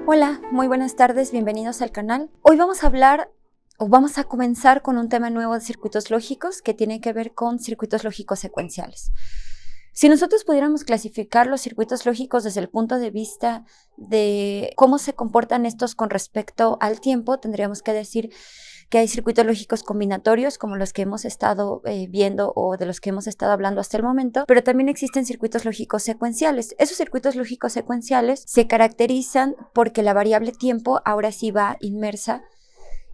Hola, muy buenas tardes, bienvenidos al canal. Hoy vamos a hablar o vamos a comenzar con un tema nuevo de circuitos lógicos que tiene que ver con circuitos lógicos secuenciales. Si nosotros pudiéramos clasificar los circuitos lógicos desde el punto de vista de cómo se comportan estos con respecto al tiempo, tendríamos que decir que hay circuitos lógicos combinatorios como los que hemos estado viendo o de los que hemos estado hablando hasta el momento, pero también existen circuitos lógicos secuenciales. Esos circuitos lógicos secuenciales se caracterizan porque la variable tiempo ahora sí va inmersa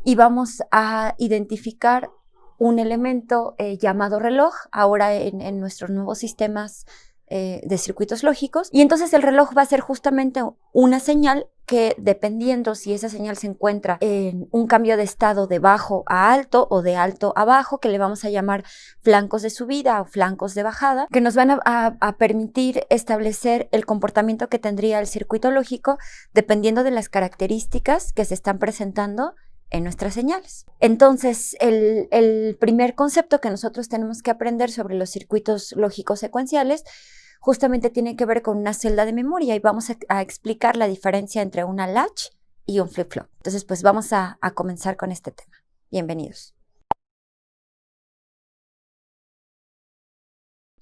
y vamos a identificar un elemento llamado reloj, ahora en nuestros nuevos sistemas de circuitos lógicos, y entonces el reloj va a ser justamente una señal que, dependiendo si esa señal se encuentra en un cambio de estado de bajo a alto o de alto a bajo, que le vamos a llamar flancos de subida o flancos de bajada, que nos van a permitir establecer el comportamiento que tendría el circuito lógico dependiendo de las características que se están presentando en nuestras señales. Entonces, el primer concepto que nosotros tenemos que aprender sobre los circuitos lógicos secuenciales justamente tiene que ver con una celda de memoria y vamos a explicar la diferencia entre una latch y un flip-flop. Entonces, pues vamos a comenzar con este tema. Bienvenidos.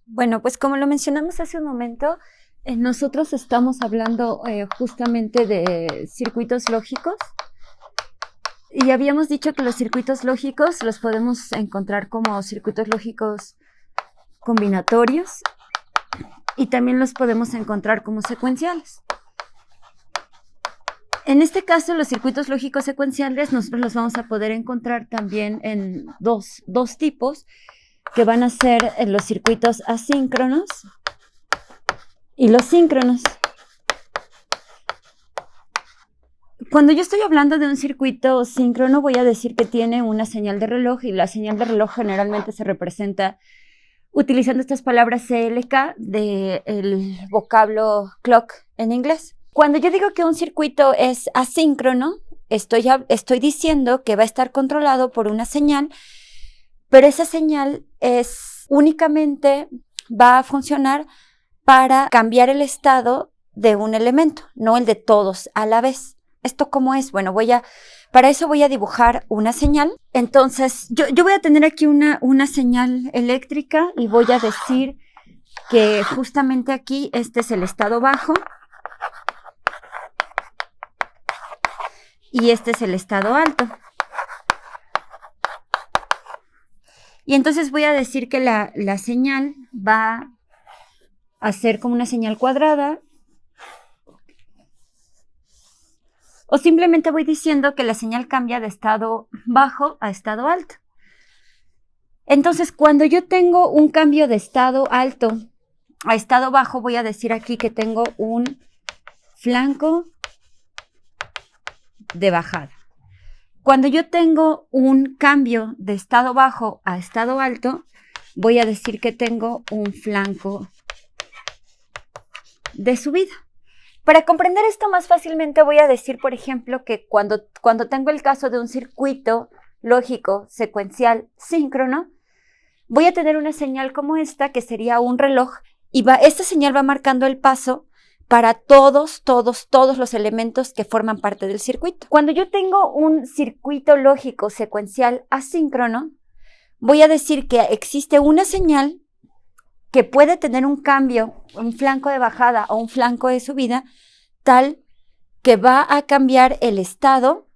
Bueno, pues como lo mencionamos hace un momento, nosotros estamos hablando justamente de circuitos lógicos. Y habíamos dicho que los circuitos lógicos los podemos encontrar como circuitos lógicos combinatorios y también los podemos encontrar como secuenciales. En este caso, los circuitos lógicos secuenciales nosotros los vamos a poder encontrar también en dos tipos, que van a ser los circuitos asíncronos y los síncronos. Cuando yo estoy hablando de un circuito síncrono, voy a decir que tiene una señal de reloj y la señal de reloj generalmente se representa utilizando estas palabras CLK del vocablo clock en inglés. Cuando yo digo que un circuito es asíncrono, estoy diciendo que va a estar controlado por una señal, pero esa señal únicamente va a funcionar para cambiar el estado de un elemento, no el de todos a la vez. ¿Esto cómo es? Bueno, para eso voy a dibujar una señal. Entonces, yo voy a tener aquí una señal eléctrica y voy a decir que justamente aquí este es el estado bajo y este es el estado alto. Y entonces voy a decir que la señal va a ser como una señal cuadrada. O simplemente voy diciendo que la señal cambia de estado bajo a estado alto. Entonces, cuando yo tengo un cambio de estado alto a estado bajo, voy a decir aquí que tengo un flanco de bajada. Cuando yo tengo un cambio de estado bajo a estado alto, voy a decir que tengo un flanco de subida. Para comprender esto más fácilmente voy a decir, por ejemplo, que cuando tengo el caso de un circuito lógico secuencial síncrono, voy a tener una señal como esta, que sería un reloj, y esta señal va marcando el paso para todos los elementos que forman parte del circuito. Cuando yo tengo un circuito lógico secuencial asíncrono, voy a decir que existe una señal que puede tener un cambio, un flanco de bajada o un flanco de subida, tal que va a cambiar el estado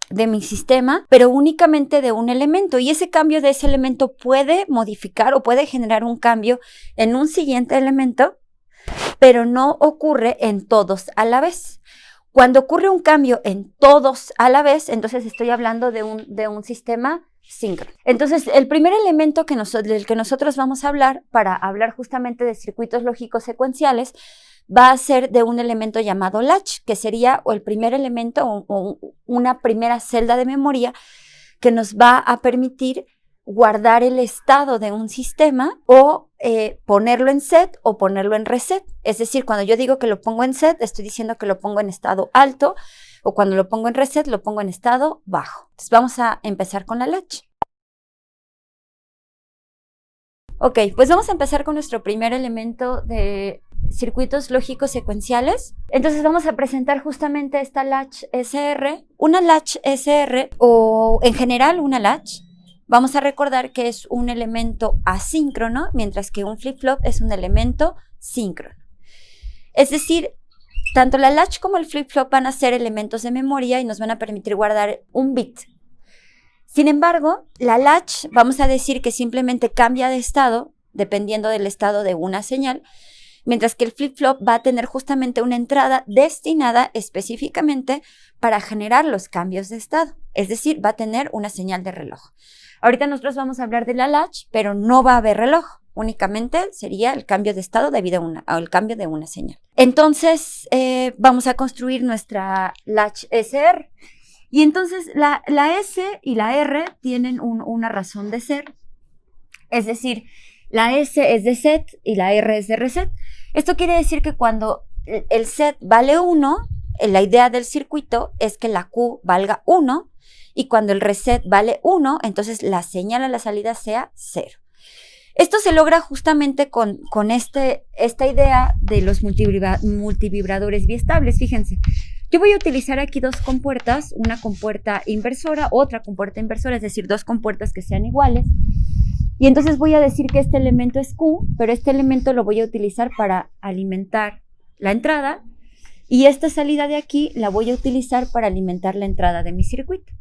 de mi sistema, pero únicamente de un elemento. Y ese cambio de ese elemento puede modificar o puede generar un cambio en un siguiente elemento, pero no ocurre en todos a la vez. Cuando ocurre un cambio en todos a la vez, entonces estoy hablando de un sistema síncrono. Entonces, el primer elemento del que nosotros vamos a hablar para hablar justamente de circuitos lógicos secuenciales va a ser de un elemento llamado latch, que sería el primer elemento o una primera celda de memoria que nos va a permitir guardar el estado de un sistema o ponerlo en set o ponerlo en reset. Es decir, cuando yo digo que lo pongo en set, estoy diciendo que lo pongo en estado alto, o cuando lo pongo en reset, lo pongo en estado bajo. Entonces vamos a empezar con la latch. Ok, pues vamos a empezar con nuestro primer elemento de circuitos lógicos secuenciales. Entonces vamos a presentar justamente esta latch SR. Una latch SR, o en general una latch, vamos a recordar que es un elemento asíncrono, mientras que un flip-flop es un elemento síncrono. Es decir, tanto la latch como el flip-flop van a ser elementos de memoria y nos van a permitir guardar un bit. Sin embargo, la latch, vamos a decir que simplemente cambia de estado, dependiendo del estado de una señal, mientras que el flip-flop va a tener justamente una entrada destinada específicamente para generar los cambios de estado. Es decir, va a tener una señal de reloj. Ahorita nosotros vamos a hablar de la latch, pero no va a haber reloj. Únicamente sería el cambio de estado debido al cambio de una señal. Entonces, vamos a construir nuestra latch SR. Y entonces, la S y la R tienen una razón de ser. Es decir, la S es de set y la R es de reset. Esto quiere decir que cuando el set vale 1, la idea del circuito es que la Q valga 1. Y cuando el reset vale 1, entonces la señal a la salida sea 0. Esto se logra justamente con esta idea de los multivibradores biestables. Fíjense, yo voy a utilizar aquí dos compuertas, una compuerta inversora, otra compuerta inversora, es decir, dos compuertas que sean iguales. Y entonces voy a decir que este elemento es Q, pero este elemento lo voy a utilizar para alimentar la entrada. Y esta salida de aquí la voy a utilizar para alimentar la entrada de mi circuito.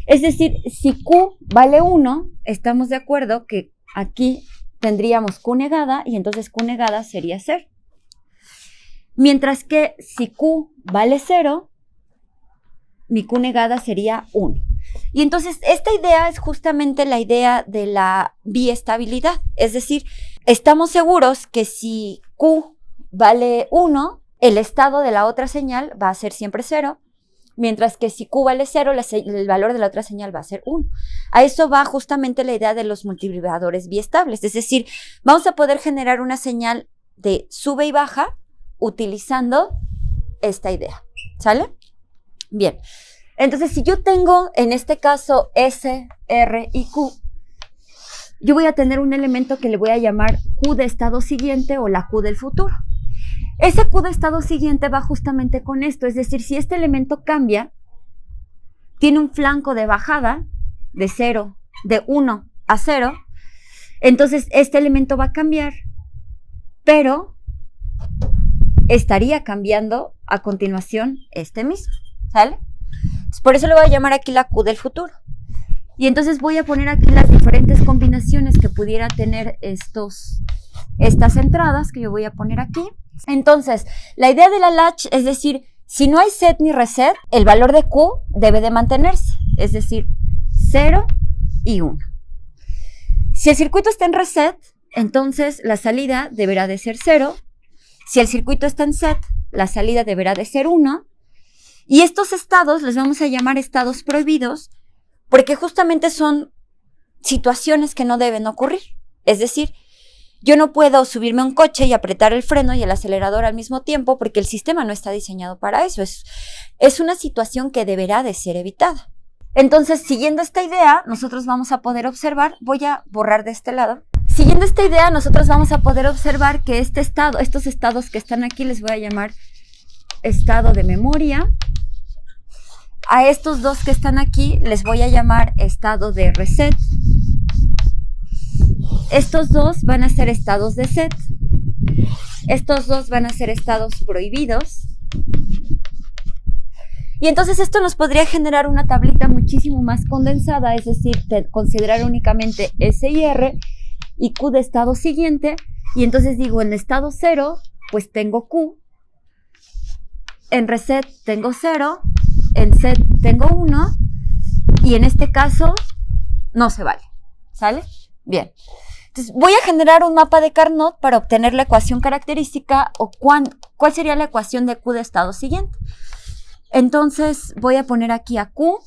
Es decir, si Q vale 1, estamos de acuerdo que aquí tendríamos Q negada y entonces Q negada sería 0. Mientras que si Q vale 0, mi Q negada sería 1. Y entonces esta idea es justamente la idea de la biestabilidad. Es decir, estamos seguros que si Q vale 1, el estado de la otra señal va a ser siempre 0, mientras que si Q vale 0, el valor de la otra señal va a ser 1. A eso va justamente la idea de los multivibradores biestables. Es decir, vamos a poder generar una señal de sube y baja utilizando esta idea. ¿Sale? Bien. Entonces, si yo tengo, en este caso, S, R y Q, yo voy a tener un elemento que le voy a llamar Q de estado siguiente o la Q del futuro. Ese Q de estado siguiente va justamente con esto, es decir, si este elemento cambia, tiene un flanco de bajada de 1 a 0, entonces este elemento va a cambiar, pero estaría cambiando a continuación este mismo, ¿sale? Por eso le voy a llamar aquí la Q del futuro. Y entonces voy a poner aquí las diferentes combinaciones que pudiera tener estas entradas que yo voy a poner aquí. Entonces, la idea de la latch es decir, si no hay set ni reset, el valor de Q debe de mantenerse, es decir, 0 y 1. Si el circuito está en reset, entonces la salida deberá de ser 0. Si el circuito está en set, la salida deberá de ser 1. Y estos estados les vamos a llamar estados prohibidos porque justamente son situaciones que no deben ocurrir. Es decir, yo no puedo subirme a un coche y apretar el freno y el acelerador al mismo tiempo porque el sistema no está diseñado para eso. Es una situación que deberá de ser evitada. Entonces, siguiendo esta idea, nosotros vamos a poder observar, voy a borrar de este lado. Siguiendo esta idea, nosotros vamos a poder observar que estos estados que están aquí les voy a llamar estado de memoria. A estos dos que están aquí les voy a llamar estado de reset. Estos dos van a ser estados de set. Estos dos van a ser estados prohibidos. Y entonces esto nos podría generar una tablita muchísimo más condensada, es decir, considerar únicamente S y R y Q de estado siguiente. Y entonces digo, en estado 0, pues tengo Q. En reset tengo 0. En set tengo 1. Y en este caso no se vale. ¿Sale? Bien. Entonces voy a generar un mapa de Carnot para obtener la ecuación característica o cuál sería la ecuación de Q de estado siguiente. Entonces voy a poner aquí a Q.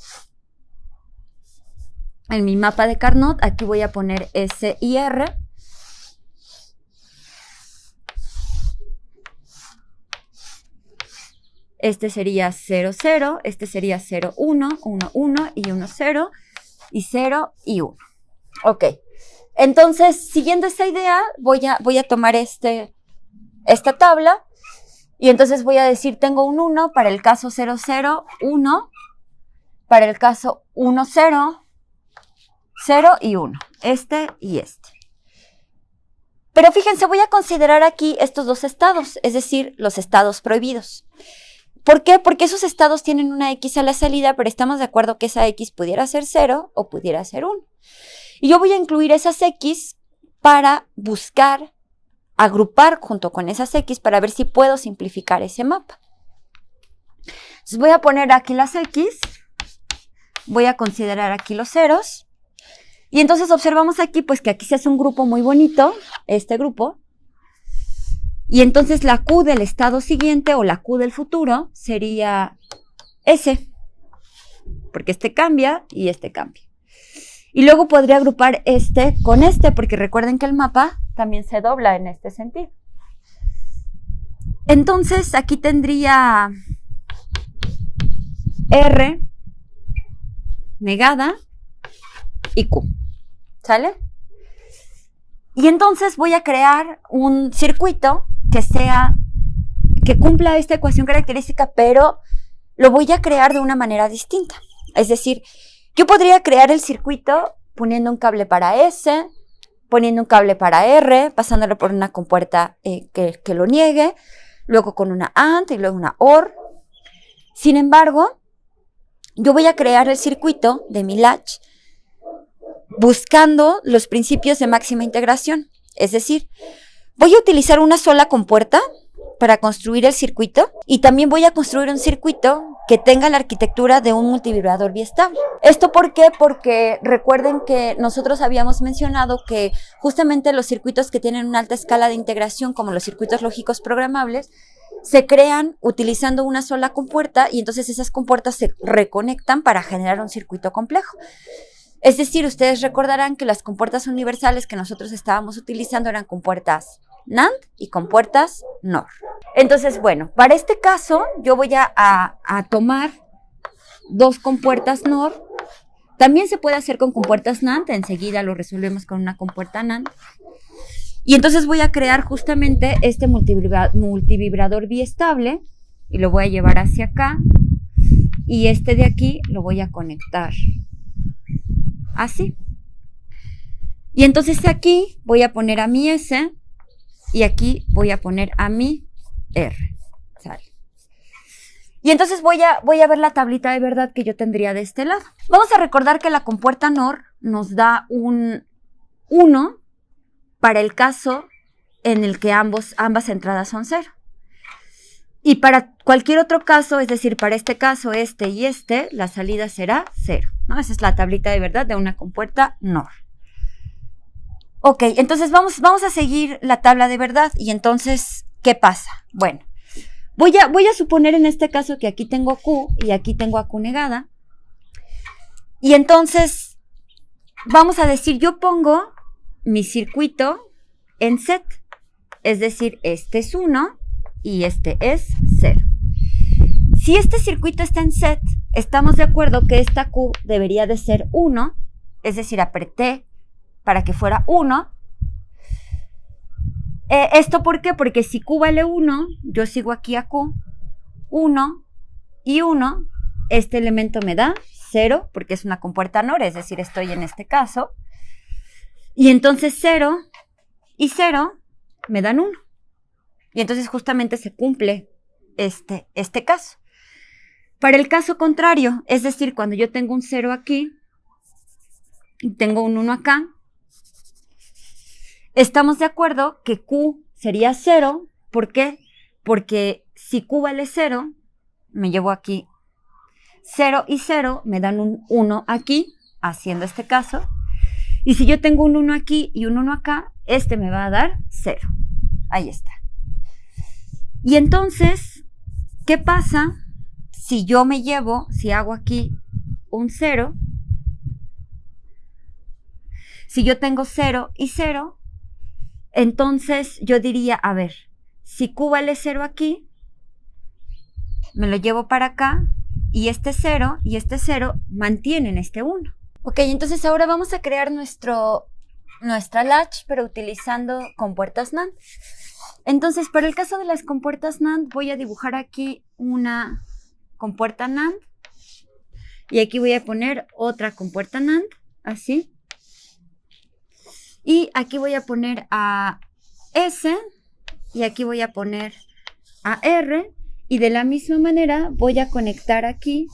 En mi mapa de Carnot, aquí voy a poner S y R. Este sería 0, 0, este sería 0, 1, 1, 1 y 1, 0 y 0 y 1. Ok, entonces siguiendo esta idea voy a tomar este esta tabla y entonces voy a decir, tengo un 1 para el caso 0, 0, 1, para el caso 1, 0, 0 y 1, este y este. Pero fíjense, voy a considerar aquí estos dos estados, es decir, los estados prohibidos. ¿Por qué? Porque esos estados tienen una X a la salida, pero estamos de acuerdo que esa X pudiera ser 0 o pudiera ser 1. Y yo voy a incluir esas X para buscar, agrupar junto con esas X para ver si puedo simplificar ese mapa. Entonces voy a poner aquí las X, voy a considerar aquí los ceros, y entonces observamos aquí pues que aquí se hace un grupo muy bonito, este grupo, y entonces la Q del estado siguiente o la Q del futuro sería S, porque este cambia y este cambia. Y luego podría agrupar este con este, porque recuerden que el mapa también se dobla en este sentido. Entonces aquí tendría R negada y Q, ¿sale? Y entonces voy a crear un circuito que cumpla esta ecuación característica, pero lo voy a crear de una manera distinta. Es decir, yo podría crear el circuito poniendo un cable para S, poniendo un cable para R, pasándolo por una compuerta que lo niegue, luego con una AND y luego una OR. Sin embargo, yo voy a crear el circuito de mi latch buscando los principios de máxima integración. Es decir, voy a utilizar una sola compuerta para construir el circuito y también voy a construir un circuito que tenga la arquitectura de un multivibrador biestable. ¿Esto por qué? Porque recuerden que nosotros habíamos mencionado que justamente los circuitos que tienen una alta escala de integración, como los circuitos lógicos programables, se crean utilizando una sola compuerta y entonces esas compuertas se reconectan para generar un circuito complejo. Es decir, ustedes recordarán que las compuertas universales que nosotros estábamos utilizando eran compuertas NAND y compuertas NOR. Entonces, bueno, para este caso yo voy a tomar dos compuertas NOR. También se puede hacer con compuertas NAND, enseguida lo resolvemos con una compuerta NAND. Y entonces voy a crear justamente este multivibrador biestable y lo voy a llevar hacia acá. Y este de aquí lo voy a conectar así. Y entonces aquí voy a poner a mi S y aquí voy a poner a mi R. ¿Sale? Y entonces voy a ver la tablita de verdad que yo tendría de este lado. Vamos a recordar que la compuerta NOR nos da un 1 para el caso en el que ambas entradas son 0. Y para cualquier otro caso, es decir, para este caso, este y este, la salida será 0, ¿no? Esa es la tablita de verdad de una compuerta NOR. Ok, entonces vamos a seguir la tabla de verdad. Y entonces, ¿qué pasa? Bueno, voy a suponer en este caso que aquí tengo Q y aquí tengo a Q negada. Y entonces, vamos a decir, yo pongo mi circuito en set. Es decir, este es 1 y este es 0. Si este circuito está en set, estamos de acuerdo que esta Q debería de ser 1, es decir, apreté para que fuera 1. ¿Esto por qué? Porque si Q vale 1, yo sigo aquí a Q, 1 y 1, este elemento me da 0, porque es una compuerta NOR, es decir, estoy en este caso. Y entonces 0 y 0 me dan 1. Y entonces justamente se cumple este caso. Para el caso contrario, es decir, cuando yo tengo un 0 aquí y tengo un 1 acá, estamos de acuerdo que Q sería 0. ¿Por qué? Porque si Q vale 0, me llevo aquí 0 y 0, me dan un 1 aquí, haciendo este caso. Y si yo tengo un 1 aquí y un 1 acá, este me va a dar 0. Ahí está. Y entonces, ¿qué pasa si yo me llevo, si hago aquí un 0? Si yo tengo 0 y 0, entonces yo diría, a ver, si Q vale 0 aquí, me lo llevo para acá, y este 0 y este 0 mantienen este 1. Ok, entonces ahora vamos a crear nuestra latch, pero utilizando compuertas NAND. Entonces, para el caso de las compuertas NAND, voy a dibujar aquí una compuerta NAND. Y aquí voy a poner otra compuerta NAND, así. Y aquí voy a poner a S, y aquí voy a poner a R, y de la misma manera voy a conectar aquí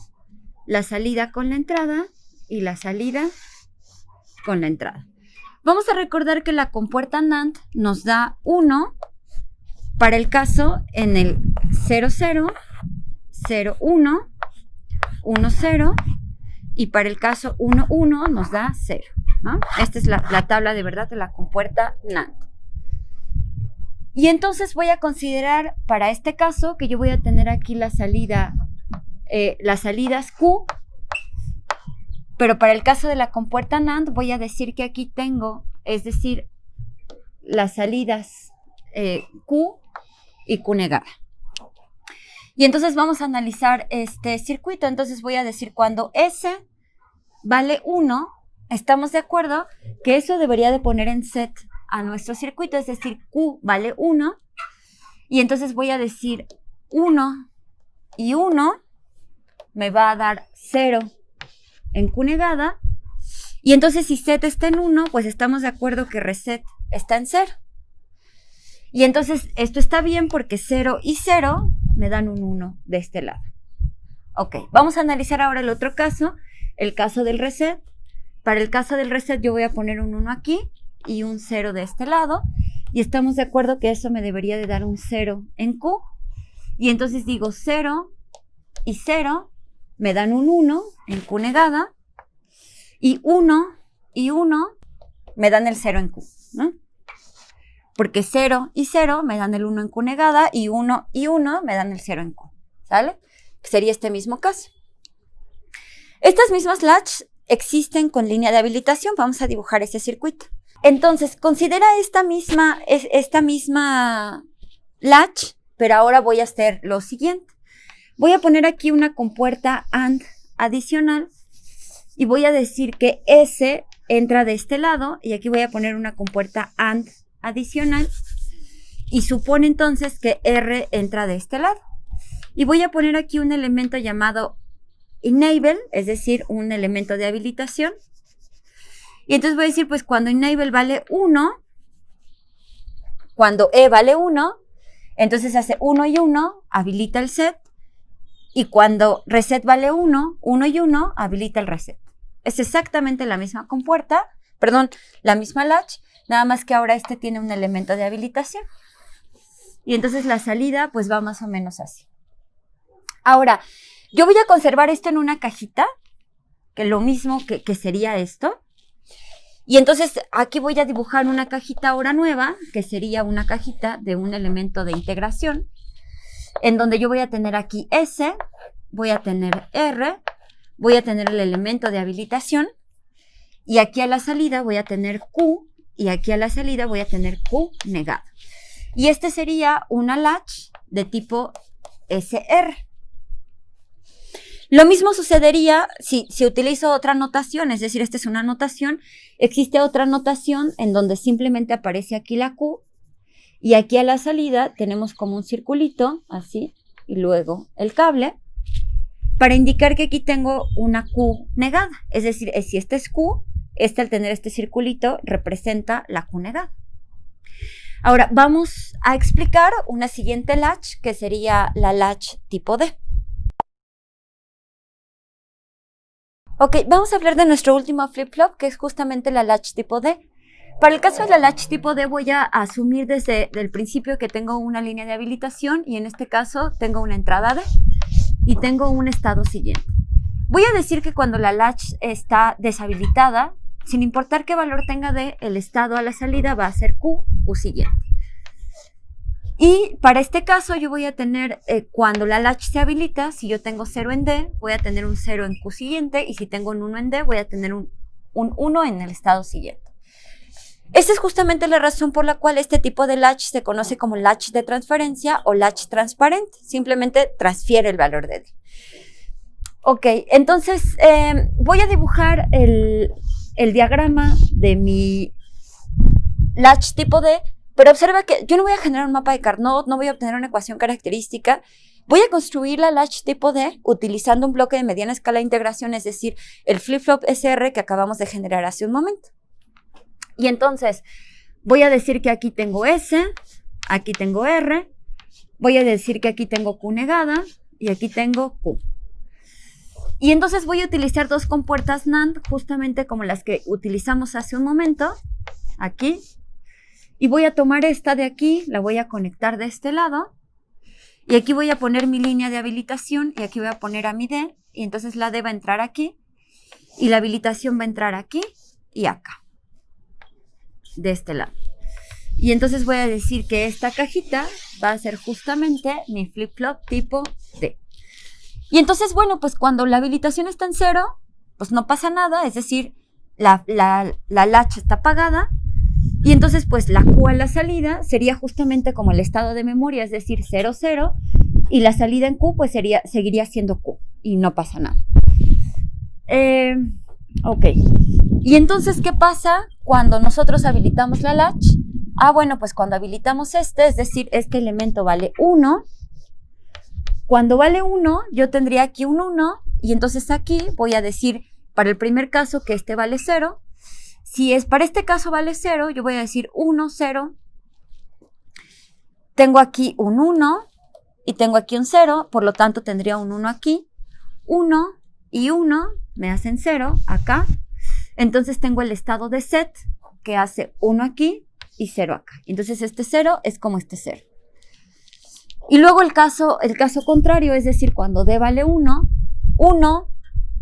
la salida con la entrada y la salida con la entrada. Vamos a recordar que la compuerta NAND nos da 1 para el caso en el 0, 0, 0, 1, 1, 0, y para el caso 1, 1 nos da 0, ¿no? Esta es la tabla de verdad de la compuerta NAND. Y entonces voy a considerar para este caso que yo voy a tener aquí la salida, las salidas Q, pero para el caso de la compuerta NAND voy a decir que aquí tengo, es decir, las salidas Q y Q negada. Y entonces vamos a analizar este circuito. Entonces voy a decir cuando S vale 1, estamos de acuerdo que eso debería de poner en set a nuestro circuito, es decir, Q vale 1, y entonces voy a decir 1 y 1 me va a dar 0 en Q negada, y entonces si set está en 1, pues estamos de acuerdo que reset está en 0. Y entonces esto está bien porque 0 y 0 me dan un 1 de este lado. Ok, vamos a analizar ahora el otro caso, el caso del reset. Para el caso del reset yo voy a poner un 1 aquí y un 0 de este lado, y estamos de acuerdo que eso me debería de dar un 0 en Q, y entonces digo 0 y 0 me dan un 1 en Q negada, y 1 y 1 me dan el 0 en Q, ¿no? Porque 0 y 0 me dan el 1 en Q negada, y 1 y 1 me dan el 0 en Q, ¿sale? Sería este mismo caso. Estas mismas latch existen con línea de habilitación. Vamos a dibujar ese circuito. Entonces, considera esta misma latch, pero ahora voy a hacer lo siguiente. Voy a poner aquí una compuerta AND adicional y voy a decir que S entra de este lado, y aquí voy a poner una compuerta AND adicional y supone entonces que R entra de este lado. Y voy a poner aquí un elemento llamado enable, es decir, un elemento de habilitación. Y entonces voy a decir, pues cuando enable vale 1, cuando E vale 1, entonces hace 1 y 1, habilita el set. Y cuando reset vale 1, 1 y 1, habilita el reset. Es exactamente la misma compuerta, perdón, la misma latch, nada más que ahora este tiene un elemento de habilitación. Y entonces la salida pues va más o menos así. Ahora, yo voy a conservar esto en una cajita, que lo mismo que sería esto. Y entonces aquí voy a dibujar una cajita ahora nueva, que sería una cajita de un elemento de integración, en donde yo voy a tener aquí S, voy a tener R, voy a tener el elemento de habilitación, y aquí a la salida voy a tener Q, y aquí a la salida voy a tener Q negado. Y este sería una latch de tipo SR. Lo mismo sucedería si utilizo otra notación, es decir, esta es una notación, existe otra notación en donde simplemente aparece aquí la Q, y aquí a la salida tenemos como un circulito, así, y luego el cable, para indicar que aquí tengo una Q negada, es decir, si este es Q, este al tener este circulito representa la Q negada. Ahora vamos a explicar una siguiente latch, que sería la latch tipo D. Ok, vamos a hablar de nuestro último flip-flop, que es justamente la latch tipo D. Para el caso de la latch tipo D voy a asumir desde el principio que tengo una línea de habilitación, y en este caso tengo una entrada D y tengo un estado siguiente. Voy a decir que cuando la latch está deshabilitada, sin importar qué valor tenga D, el estado a la salida va a ser Q siguiente. Y para este caso yo voy a tener, cuando la latch se habilita, si yo tengo 0 en D, voy a tener un 0 en Q siguiente, y si tengo un 1 en D, voy a tener un 1 en el estado siguiente. Esta es justamente la razón por la cual este tipo de latch se conoce como latch de transferencia o latch transparente. Simplemente transfiere el valor de D. Ok, entonces voy a dibujar el diagrama de mi latch tipo D Pero observa que yo no voy a generar un mapa de Carnot, no voy a obtener una ecuación característica. Voy a construir la latch tipo D utilizando un bloque de mediana escala de integración, es decir, el flip-flop SR que acabamos de generar hace un momento. Y entonces voy a decir que aquí tengo S, aquí tengo R, voy a decir que aquí tengo Q negada y aquí tengo Q. Y entonces voy a utilizar dos compuertas NAND justamente como las que utilizamos hace un momento, aquí. Y voy a tomar esta de aquí, la voy a conectar de este lado. Y aquí voy a poner mi línea de habilitación y aquí voy a poner a mi D. Y entonces la D va a entrar aquí. Y la habilitación va a entrar aquí y acá. De este lado. Y entonces voy a decir que esta cajita va a ser justamente mi flip-flop tipo D. Y entonces, bueno, pues cuando la habilitación está en 0, pues no pasa nada. Es decir, la latch está apagada. Y entonces, pues la Q a la salida sería justamente como el estado de memoria, es decir, 0, 0. Y la salida en Q, pues seguiría siendo Q. Y no pasa nada. Ok. Y entonces, ¿qué pasa cuando nosotros habilitamos la latch? Ah, bueno, pues cuando habilitamos es decir, este elemento vale 1. Cuando vale 1, yo tendría aquí un 1. Y entonces aquí voy a decir, para el primer caso, que este vale 0. Si es para este caso vale 0, yo voy a decir 1, 0. Tengo aquí un 1 y tengo aquí un 0, por lo tanto tendría un 1 aquí. 1 y 1 me hacen 0 acá. Entonces tengo el estado de set que hace 1 aquí y 0 acá. Entonces este 0 es como este 0. Y luego el caso contrario, es decir, cuando D vale 1, 1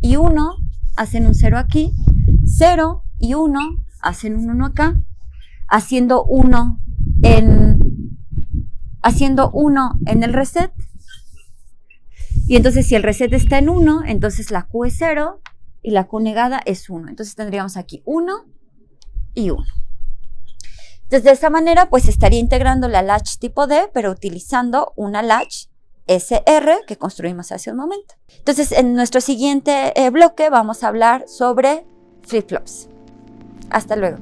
y 1 hacen un 0 aquí. 0 y 1 hacen un 1 acá, haciendo 1 en el reset. Y entonces si el reset está en 1, entonces la Q es 0 y la Q negada es 1. Entonces tendríamos aquí 1 y 1. Entonces de esta manera pues estaría integrando la latch tipo D, pero utilizando una latch SR que construimos hace un momento. Entonces en nuestro siguiente bloque vamos a hablar sobre flip-flops. Hasta luego.